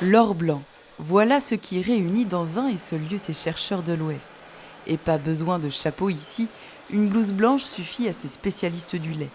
L'or blanc, voilà ce qui réunit dans un et seul lieu ces chercheurs de l'Ouest. Et pas besoin de chapeau ici, une blouse blanche suffit à ces spécialistes du lait.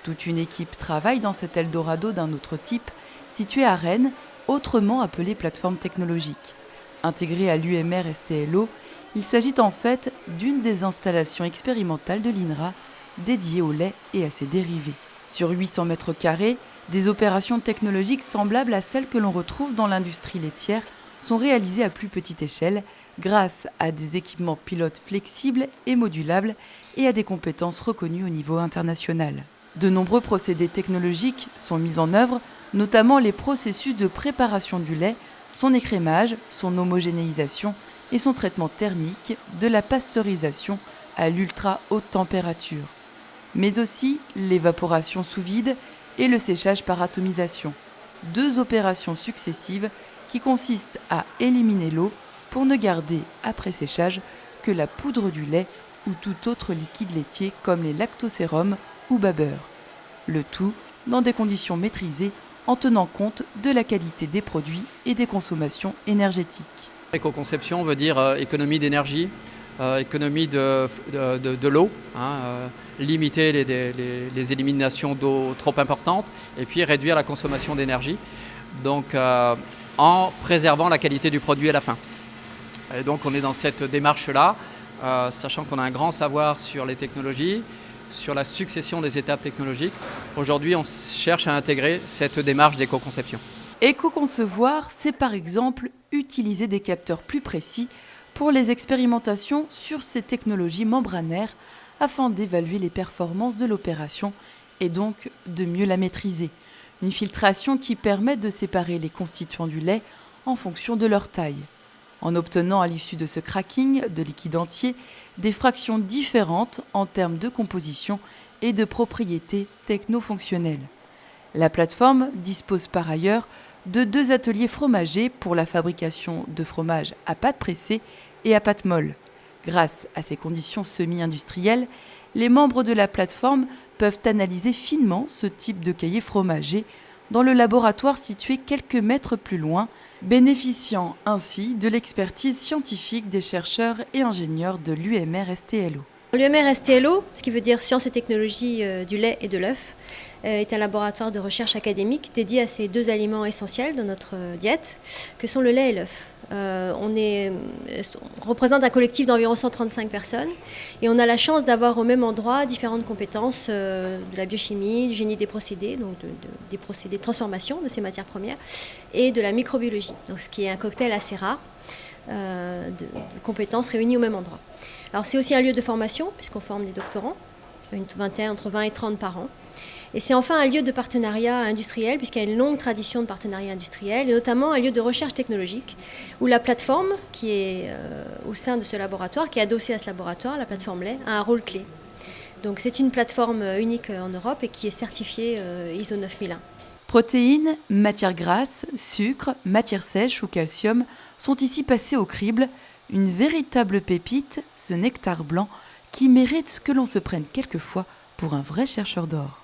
Toute une équipe travaille dans cet Eldorado d'un autre type, situé à Rennes, autrement appelé plateforme technologique. Intégrée à l'UMR STLO, il s'agit en fait d'une des installations expérimentales de l'INRA dédiée au lait et à ses dérivés. Sur 800 mètres carrés, des opérations technologiques semblables à celles que l'on retrouve dans l'industrie laitière sont réalisées à plus petite échelle grâce à des équipements pilotes flexibles et modulables et à des compétences reconnues au niveau international. De nombreux procédés technologiques sont mis en œuvre, notamment les processus de préparation du lait, son écrémage, son homogénéisation et son traitement thermique, de la pasteurisation à l'ultra haute température, mais aussi l'évaporation sous vide et le séchage par atomisation, deux opérations successives qui consistent à éliminer l'eau pour ne garder, après séchage, que la poudre du lait ou tout autre liquide laitier comme les lactosérums ou babeurs. Le tout dans des conditions maîtrisées en tenant compte de la qualité des produits et des consommations énergétiques. Éco-conception veut dire économie d'énergie, économie de l'eau, limiter les éliminations d'eau trop importantes et puis réduire la consommation d'énergie, donc en préservant la qualité du produit à la fin. Et donc on est dans cette démarche-là, sachant qu'on a un grand savoir sur les technologies, sur la succession des étapes technologiques. Aujourd'hui, on cherche à intégrer cette démarche d'éco-conception. Éco-concevoir, c'est par exemple utiliser des capteurs plus précis pour les expérimentations sur ces technologies membranaires afin d'évaluer les performances de l'opération et donc de mieux la maîtriser. Une filtration qui permet de séparer les constituants du lait en fonction de leur taille, en obtenant à l'issue de ce cracking de liquide entier des fractions différentes en termes de composition et de propriétés techno-fonctionnelles. La plateforme dispose par ailleurs de 2 ateliers fromagers pour la fabrication de fromages à pâte pressée et à pâte molle. Grâce à ces conditions semi-industrielles, les membres de la plateforme peuvent analyser finement ce type de cahier fromager dans le laboratoire situé quelques mètres plus loin, bénéficiant ainsi de l'expertise scientifique des chercheurs et ingénieurs de l'UMR STLO. L'UMR STLO, ce qui veut dire Sciences et technologies du lait et de l'œuf, est un laboratoire de recherche académique dédié à ces 2 aliments essentiels de notre diète, que sont le lait et l'œuf. On représente un collectif d'environ 135 personnes et on a la chance d'avoir au même endroit différentes compétences de la biochimie, du génie des procédés, donc des procédés de transformation de ces matières premières, et de la microbiologie, donc ce qui est un cocktail assez rare de compétences réunies au même endroit. Alors c'est aussi un lieu de formation puisqu'on forme des doctorants, entre 20 et 30 par an. Et c'est enfin un lieu de partenariat industriel, puisqu'il y a une longue tradition de partenariat industriel, et notamment un lieu de recherche technologique, où la plateforme qui est au sein de ce laboratoire, qui est adossée à ce laboratoire, la plateforme lait, a un rôle clé. Donc c'est une plateforme unique en Europe et qui est certifiée ISO 9001. Protéines, matières grasses, sucre, matières sèches ou calcium sont ici passés au crible, une véritable pépite, ce nectar blanc, qui mérite que l'on se prenne quelquefois pour un vrai chercheur d'or.